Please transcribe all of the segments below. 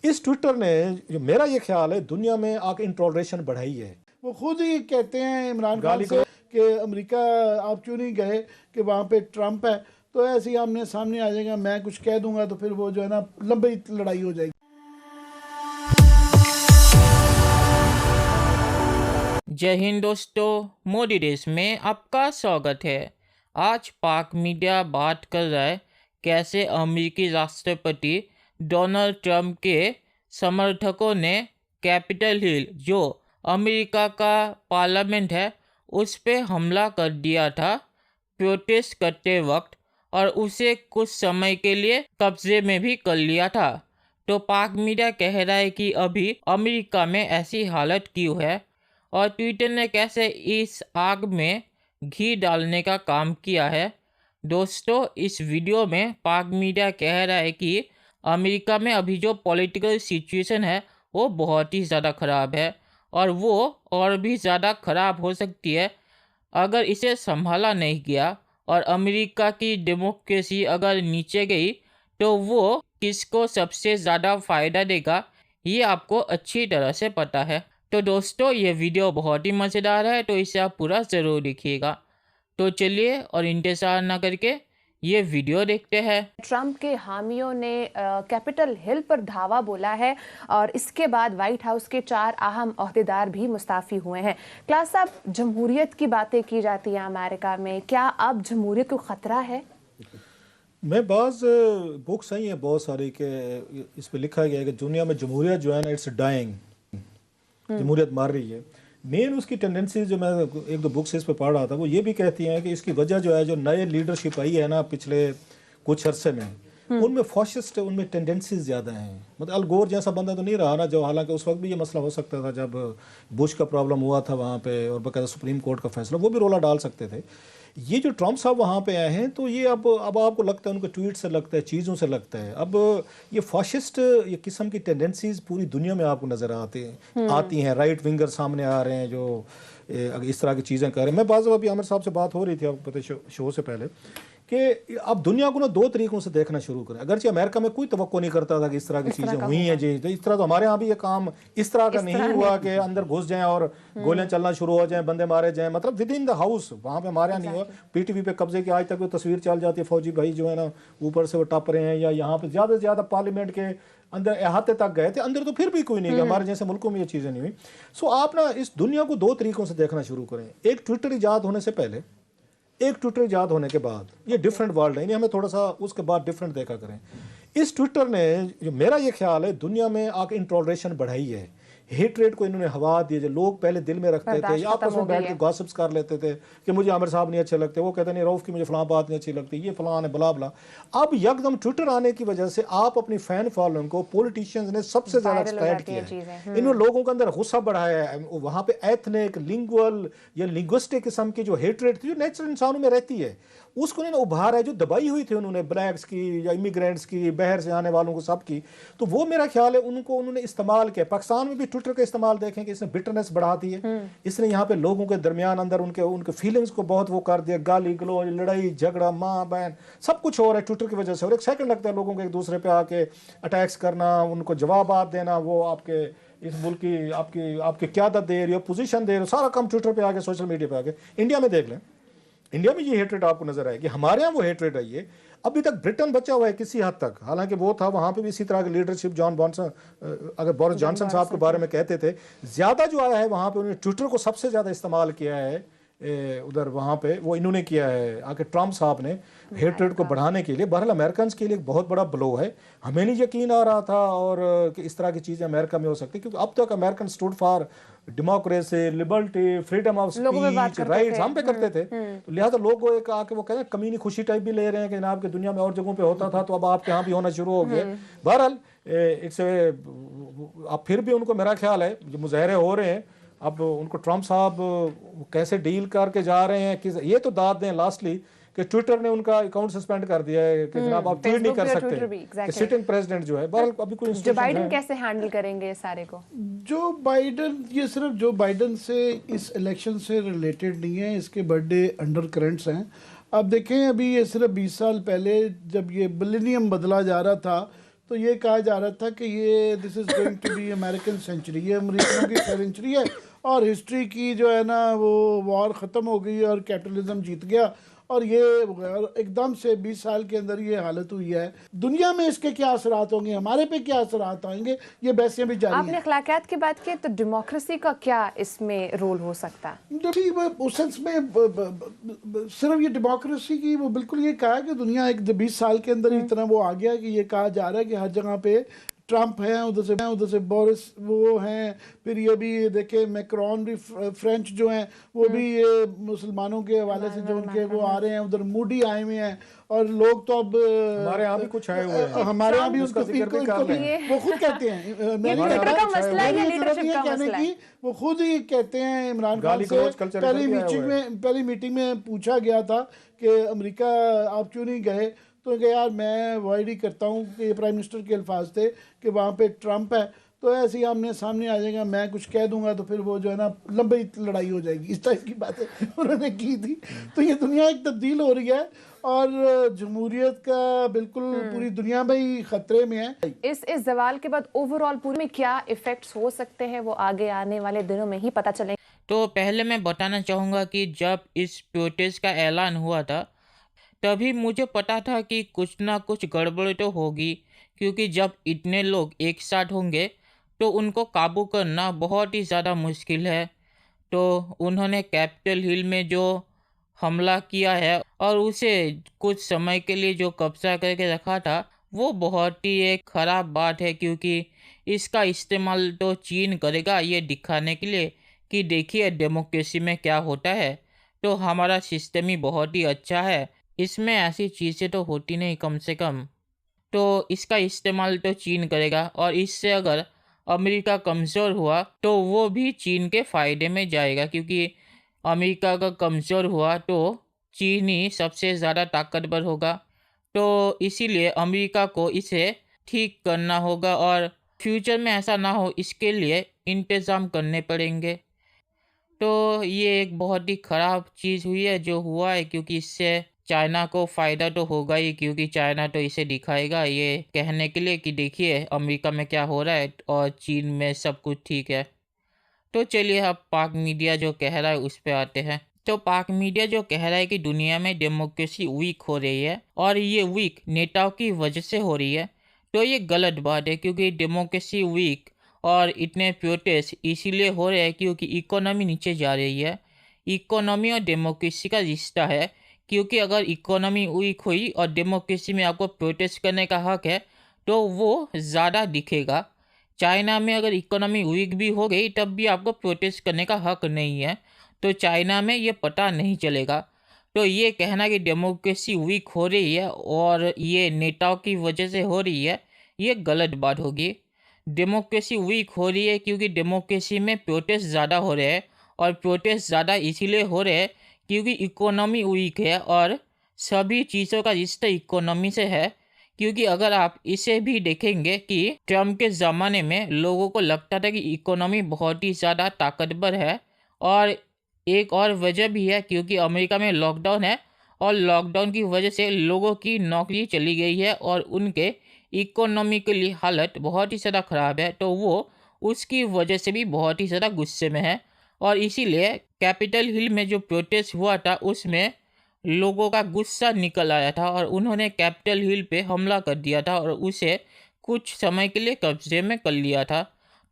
इस ट्विटर ने जो मेरा ये ख्याल है दुनिया में आके इंटॉलरेशन बढ़ाई है। वो खुद ही कहते हैं इमरान खान गाली से कि अमेरिका आप क्यों नहीं गए कि वहाँ पे ट्रंप है, तो ऐसे ही आमने सामने आ जाएगा, मैं कुछ कह दूंगा तो फिर वो जो है ना लंबी लड़ाई हो जाएगी। जय हिंद दोस्तों, मोदी देश में आपका स्वागत है। आज पाक मीडिया बात कर रहा है कैसे अमेरिकी राष्ट्रपति डोनाल्ड ट्रंप के समर्थकों ने कैपिटल हिल जो अमेरिका का पार्लियामेंट है उस पे हमला कर दिया था प्रोटेस्ट करते वक्त, और उसे कुछ समय के लिए कब्जे में भी कर लिया था। तो पाक मीडिया कह रहा है कि अभी अमेरिका में ऐसी हालत क्यों है और ट्विटर ने कैसे इस आग में घी डालने का काम किया है। दोस्तों, इस वीडियो में पाक मीडिया कह रहा है कि अमेरिका में अभी जो पॉलिटिकल सिचुएशन है वो बहुत ही ज़्यादा ख़राब है और वो और भी ज़्यादा ख़राब हो सकती है अगर इसे संभाला नहीं गया, और अमेरिका की डेमोक्रेसी अगर नीचे गई तो वो किसको सबसे ज़्यादा फ़ायदा देगा ये आपको अच्छी तरह से पता है। तो दोस्तों, ये वीडियो बहुत ही मज़ेदार है तो इसे आप पूरा ज़रूर देखिएगा। तो चलिए और इंतज़ार ना करके ये वीडियो देखते हैं। ट्रंप के हामियों ने कैपिटल हिल पर धावा बोला है और इसके बाद व्हाइट हाउस के 4 अहम ओहदेदार भी मुस्ताफ़ी हुए हैं। क्लास साहब, जमहूरियत की बातें की जाती हैं अमेरिका में, क्या अब जमहूरियत को ख़तरा है? मैं बाज़ बुक्स आई हैं बहुत सारी के इस पे लिखा गया है कि दुनिया में जमहूरियत जो है ना इट्स डाइंग, जमहूरियत मार रही है। मेन उसकी टेंडेंसी जो मैं एक दो बुक्स इस पे पढ़ रहा था वो ये भी कहती हैं कि इसकी वजह जो है जो नए लीडरशिप आई है ना पिछले कुछ अरसे में उनमें फॉशिस्ट उनमें टेंडेंसीज ज़्यादा हैं। मतलब अल गोर जैसा बंदा तो नहीं रहा ना, जो हालांकि उस वक्त भी ये मसला हो सकता था जब बुश का प्रॉब्लम हुआ था वहाँ पे और बाकायदा सुप्रीम कोर्ट का फैसला वो भी रोला डाल सकते थे। ये जो ट्रंप साहब वहाँ पे आए हैं तो ये अब आपको लगता है उनके ट्वीट से लगता है, चीज़ों से लगता है अब ये फाशिस्ट ये किस्म की टेंडेंसीज पूरी दुनिया में आपको नज़र आती हैं। राइट विंगर सामने आ रहे हैं जो इस तरह की चीज़ें कर रहे हैं। मैं बाज़ अभी आमिर साहब से बात हो रही थी आपको पता शो से पहले कि अब दुनिया को ना दो तरीकों से देखना शुरू करें। अगरचे अमेरिका में कोई तवक्को नहीं करता था कि इस तरह की चीज़ें हुई हैं जी, तो इस तरह तो हमारे यहाँ भी ये काम इस तरह का नहीं हुआ कि अंदर घुस जाएं और गोलियां चलना शुरू हो जाएं, बंदे मारे जाएं, मतलब विद इन द हाउस। वहाँ पे हमारे यहाँ नहीं हुआ। पीटीवी पे कब्जे की आज तक वो तस्वीर चल जाती है, फौजी भाई जो है ना ऊपर से वो टप रहे हैं, या यहाँ पे ज़्यादा से ज़्यादा पार्लियामेंट के अंदर अहाते तक गए थे, अंदर तो फिर भी कोई नहीं गया। हमारे जैसे मुल्कों में ये चीज़ें नहीं हुई। सो आप ना इस दुनिया को दो तरीकों से देखना शुरू करें। एक ट्विटर ईजाद होने से पहले, एक ट्विटर ईजाद होने के बाद, ये डिफरेंट वर्ल्ड है, हमें थोड़ा सा उसके बाद डिफरेंट देखा करें। इस ट्विटर ने जो मेरा ये ख्याल है दुनिया में आके इंटॉलरेशन बढ़ाई है। हेट रेट को इन्होंने हवा दी। जो लोग पहले दिल में रखते थे या आपस में बैठ के गॉसिप्स कर लेते थे कि मुझे आमिर साहब नहीं अच्छे लगते, वो कहते नहीं रऊफ की मुझे फलां बात नहीं अच्छी लगती, ये फलां है बला बला। अब यकदम ट्विटर आने की वजह से आप अपनी फैन फॉलोइंग को पॉलिटिशियंस ने सबसे ज़्यादा एक्सप्लॉइट किया है। इन्होंने लोगों के अंदर गुस्सा बढ़ाया है। वहाँ पे एथनिक, लिंगुअल या लिंग्विस्टिक किस्म की जो हेट रेट थी जो नेचुरल इंसानों में रहती है उसको इन्होंने उभारा है। जो दबाई हुई थी उन्होंने ब्लैक्स की या इमिग्रेंट्स की, बाहर से आने वालों को सब की, तो वो मेरा ख्याल है उनको उन्होंने इस्तेमाल किया। पाकिस्तान में भी ट्विटर का इस्तेमाल देखें कि इसने बिटरनेस बढ़ा दी है। इसने यहाँ पे लोगों के दरमियान अंदर उनके फीलिंग्स को बहुत वो कर दिया। गाली गलौज, लड़ाई झगड़ा, माँ बहन सब कुछ हो रहा है ट्विटर की वजह से। और एक सेकंड लगता है लोगों को एक दूसरे पे आके अटैक्स करना, उनको जवाब देना, वो आपके इस मुल्क की आपकी क़यादत दे रही हो, पोजीशन दे रही हो, सारा काम ट्विटर पे आके, सोशल मीडिया पे आके। इंडिया में देख लें, इंडिया में ये हेटरेट आपको नजर आएगी। हमारे यहाँ वो हेटरेट आई है। अभी तक ब्रिटेन बचा हुआ है किसी हद तक, हालांकि वो था वहाँ पे भी इसी तरह की लीडरशिप। अगर बोरिस जॉनसन साहब के बारे में कहते थे, ज़्यादा जो आया है वहाँ पे उन्होंने ट्विटर को सबसे ज़्यादा इस्तेमाल किया है उधर वहाँ पे वो इन्होंने किया है आके ट्रंप साहब ने हेटरेट को बढ़ाने के लिए। बहरहाल अमेरिकन के लिए एक बहुत बड़ा ब्लो है। हमें नहीं यकीन आ रहा था और कि इस तरह की चीज़ें अमेरिका में हो सकती, क्योंकि अब तक American stood for democracy, liberty, freedom of speech, rights हम पे करते थे। तो लिहाजा लोग एक आके वो कहते हैं कमीनी खुशी टाइप भी ले रहे हैं कि जनाब के दुनिया में और जगहों पे होता था तो अब आपके यहाँ भी होना शुरू हो गया। बहरहाल इससे अब फिर भी उनको मेरा ख्याल है जो मुजाहरे हो रहे हैं अब उनको ट्रंप साहब कैसे डील करके जा रहे हैं कि ये तो दाद दें लास्टली कि ट्विटर ने उनका अकाउंट सस्पेंड कर दिया है कि जनाब आप ट्वीट नहीं कर सकते। सिटिंग प्रेसिडेंट जो है, बहरहाल अभी कोई जो बाइडेन कैसे हैंडल करेंगे इस सारे को? जो बाइडेन, ये सिर्फ जो बाइडेन से इस इलेक्शन से रिलेटेड नहीं है, इसके बड़े अंडर करंट्स हैं। अब देखें, अभी ये सिर्फ 20 साल पहले जब ये मिलेनियम बदला जा रहा था तो ये कहा जा रहा था कि ये this is going to be American century, ये अमेरिकनों की सेंचुरी है और हिस्ट्री की जो है ना वो वॉर ख़त्म हो गई और कैपिटलिज्म जीत गया और ये एकदम से 20 साल के अंदर ये हालत हुई है। दुनिया में इसके क्या असरात होंगे, हमारे पे क्या असरात आएंगे, ये बहसें भी जारी आपने हैं। अखलाकियात की बात की तो डेमोक्रेसी का क्या इसमें रोल हो सकता है? देखिए उस सेंस में सिर्फ ये डेमोक्रेसी की वो बिल्कुल ये कहा कि दुनिया एक 20 साल के अंदर इतना वो आ गया कि ये कहा जा रहा है कि हर जगह पे ट्रम्प है, उधर से बोरिस वो हैं, फिर ये भी देखे मैक्रोन भी फ्रेंच जो हैं वो भी ये मुसलमानों के हवाले से जो उनके वो आ रहे हैं, उधर मूडी आए हुए हैं और लोग तो अब हमारे यहाँ भी कुछ आए हुए हैं, हमारे यहाँ भी उसका उनको जिक्र भी कर रहे हैं। वो खुद कहते हैं ये ट्विटर का मसला है या लीडरशिप का मसला है? वो खुद ही कहते हैं। इमरान खान गाली से गलौज कल्चर पहली मीटिंग में पूछा गया था कि अमेरिका आप क्यों नहीं गए, तो कि यार मैं अवॉइड ही करता हूँ कि ये प्राइम मिनिस्टर के अल्फाज थे कि वहाँ पे ट्रम्प है तो ऐसे ही आमने सामने आ जाएगा, मैं कुछ कह दूंगा तो फिर वो जो है ना लंबी लड़ाई हो जाएगी, इस टाइप की बातें उन्होंने की थी। तो ये दुनिया एक तब्दील हो रही है और जमहूरियत का बिल्कुल पूरी दुनिया में ही खतरे में है। इस जवाल के बाद ओवरऑल पूरे में क्या इफेक्ट्स हो सकते हैं वो आगे आने वाले दिनों में ही पता चलेंगे। तो पहले मैं बताना चाहूँगा कि जब इस प्रोटेस्ट का ऐलान हुआ था तभी मुझे पता था कि कुछ ना कुछ गड़बड़ तो होगी, क्योंकि जब इतने लोग एक साथ होंगे तो उनको काबू करना बहुत ही ज़्यादा मुश्किल है। तो उन्होंने कैपिटल हिल में जो हमला किया है और उसे कुछ समय के लिए जो कब्जा करके रखा था वो बहुत ही एक ख़राब बात है, क्योंकि इसका इस्तेमाल तो चीन करेगा ये दिखाने के लिए कि देखिए डेमोक्रेसी में क्या होता है, तो हमारा सिस्टम ही बहुत ही अच्छा है, इसमें ऐसी चीज़ें तो होती नहीं कम से कम। तो इसका इस्तेमाल तो चीन करेगा और इससे अगर अमेरिका कमज़ोर हुआ तो वो भी चीन के फ़ायदे में जाएगा, क्योंकि अमेरिका का कमज़ोर हुआ तो चीन ही सबसे ज़्यादा ताकतवर होगा। तो इसीलिए अमेरिका को इसे ठीक करना होगा और फ्यूचर में ऐसा ना हो इसके लिए इंतज़ाम करने पड़ेंगे। तो ये एक बहुत ही ख़राब चीज़ हुई है जो हुआ है, क्योंकि इससे चाइना को फ़ायदा तो होगा ही, क्योंकि चाइना तो इसे दिखाएगा ये कहने के लिए कि देखिए अमेरिका में क्या हो रहा है और चीन में सब कुछ ठीक है। तो चलिए अब पाक मीडिया जो कह रहा है उस पर आते हैं। तो पाक मीडिया जो कह रहा है कि दुनिया में डेमोक्रेसी वीक हो रही है और ये वीक नेताओं की वजह से हो रही है, तो ये गलत बात है, क्योंकि डेमोक्रेसी वीक और इतने प्रोटेस्ट इसीलिए हो रहे हैं क्योंकि इकोनॉमी नीचे जा रही है। इकोनॉमी और डेमोक्रेसी का रिश्ता है, क्योंकि अगर इकोनॉमी वीक हुई और डेमोक्रेसी में आपको प्रोटेस्ट करने का हक है तो वो ज़्यादा दिखेगा। चाइना में अगर इकोनॉमी वीक भी हो गई तब भी आपको प्रोटेस्ट करने का हक नहीं है, तो चाइना में ये पता नहीं चलेगा। तो ये कहना कि डेमोक्रेसी वीक हो रही है और ये नेताओं की वजह से हो रही है, ये गलत बात होगी। डेमोक्रेसी वीक हो रही है क्योंकि डेमोक्रेसी में प्रोटेस्ट ज़्यादा हो रहे हैं और प्रोटेस्ट ज़्यादा इसीलिए हो रहे हैं क्योंकि इकोनॉमी वीक है और सभी चीज़ों का रिश्ता इकोनॉमी से है। क्योंकि अगर आप इसे भी देखेंगे कि ट्रम्प के ज़माने में लोगों को लगता था कि इकोनॉमी बहुत ही ज़्यादा ताकतवर है, और एक और वजह भी है क्योंकि अमेरिका में लॉकडाउन है और लॉकडाउन की वजह से लोगों की नौकरी चली गई है और उनके इकोनॉमिकली हालत बहुत ही ज़्यादा ख़राब है, तो वो उसकी वजह से भी बहुत ही ज़्यादा गुस्से में है। और इसीलिए कैपिटल हिल में जो प्रोटेस्ट हुआ था उसमें लोगों का गुस्सा निकल आया था और उन्होंने कैपिटल हिल पे हमला कर दिया था और उसे कुछ समय के लिए कब्जे में कर लिया था।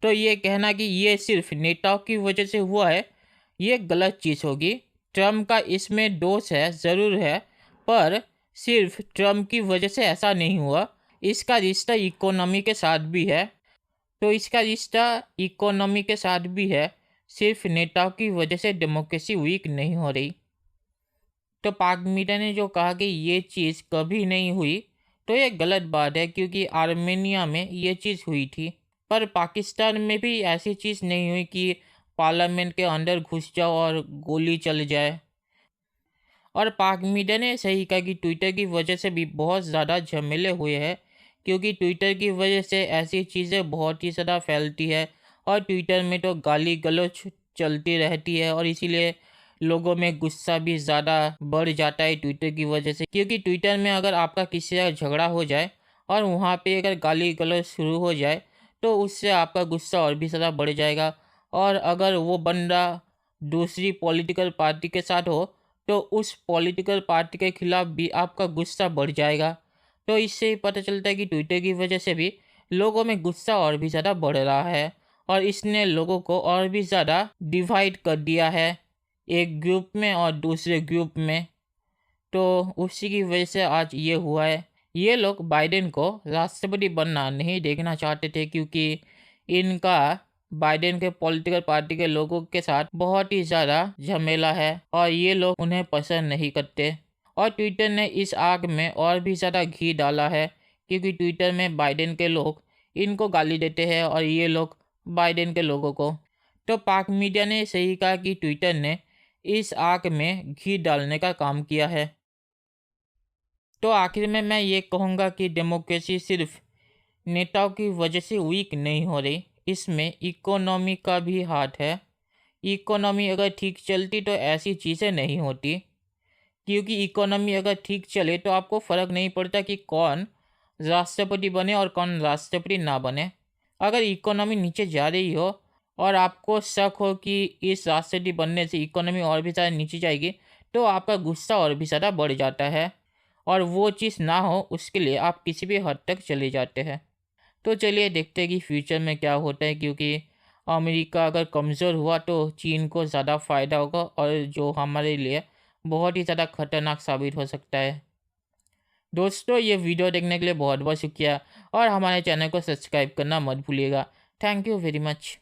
तो ये कहना कि ये सिर्फ नेताओं की वजह से हुआ है, ये गलत चीज़ होगी। ट्रम्प का इसमें दोष है ज़रूर है, पर सिर्फ ट्रम्प की वजह से ऐसा नहीं हुआ, इसका रिश्ता इकोनॉमी के साथ भी है। तो इसका रिश्ता इकोनॉमी के साथ भी है, सिर्फ नेताओं की वजह से डेमोक्रेसी वीक नहीं हो रही। तो पाक मीडिया ने जो कहा कि ये चीज़ कभी नहीं हुई, तो ये गलत बात है, क्योंकि आर्मेनिया में ये चीज़ हुई थी, पर पाकिस्तान में भी ऐसी चीज़ नहीं हुई कि पार्लियामेंट के अंदर घुस जाओ और गोली चल जाए। और पाक मीडिया ने सही कहा कि ट्विटर की वजह से भी बहुत ज़्यादा झमेले हुए हैं, क्योंकि ट्विटर की वजह से ऐसी चीज़ें बहुत ही ज़्यादा फैलती है और ट्विटर में तो गाली गलौज चलती रहती है और इसीलिए लोगों में गुस्सा भी ज़्यादा बढ़ जाता है ट्विटर की वजह से। क्योंकि ट्विटर में अगर आपका किसी से झगड़ा हो जाए और वहाँ पे अगर गाली गलौज शुरू हो जाए तो उससे आपका गुस्सा और भी ज़्यादा बढ़ जाएगा। और अगर वो बंदा दूसरी पॉलिटिकल पार्टी के साथ हो तो उस पॉलिटिकल पार्टी के खिलाफ भी आपका गुस्सा बढ़ जाएगा। तो इससे ही पता चलता है कि ट्विटर की वजह से भी लोगों में गुस्सा और भी ज़्यादा बढ़ रहा है और इसने लोगों को और भी ज़्यादा डिवाइड कर दिया है, एक ग्रुप में और दूसरे ग्रुप में। तो उसी की वजह से आज ये हुआ है। ये लोग बाइडेन को राष्ट्रपति बनना नहीं देखना चाहते थे क्योंकि इनका बाइडेन के पॉलिटिकल पार्टी के लोगों के साथ बहुत ही ज़्यादा झमेला है और ये लोग उन्हें पसंद नहीं करते। और ट्विटर ने इस आग में और भी ज़्यादा घी डाला है क्योंकि ट्विटर में बाइडेन के लोग इनको गाली देते हैं और ये लोग बाइडेन के लोगों को। तो पाक मीडिया ने सही कहा कि ट्विटर ने इस आग में घी डालने का काम किया है। तो आखिर में मैं ये कहूँगा कि डेमोक्रेसी सिर्फ नेताओं की वजह से वीक नहीं हो रही, इसमें इकोनॉमी का भी हाथ है। इकोनॉमी अगर ठीक चलती तो ऐसी चीज़ें नहीं होती, क्योंकि इकोनॉमी अगर ठीक चले तो आपको फ़र्क नहीं पड़ता कि कौन राष्ट्रपति बने और कौन राष्ट्रपति ना बने। अगर इकोनॉमी नीचे जा रही हो और आपको शक हो कि इस राष्ट्रपति बनने से इकोनॉमी और भी ज़्यादा नीचे जाएगी तो आपका गुस्सा और भी ज़्यादा बढ़ जाता है और वो चीज़ ना हो उसके लिए आप किसी भी हद तक चले जाते हैं। तो चलिए देखते हैं कि फ्यूचर में क्या होता है, क्योंकि अमेरिका अगर कमज़ोर हुआ तो चीन को ज़्यादा फ़ायदा होगा और जो हमारे लिए बहुत ही ज़्यादा खतरनाक साबित हो सकता है। दोस्तों ये वीडियो देखने के लिए बहुत बहुत शुक्रिया और हमारे चैनल को सब्सक्राइब करना मत भूलिएगा। Thank you very much.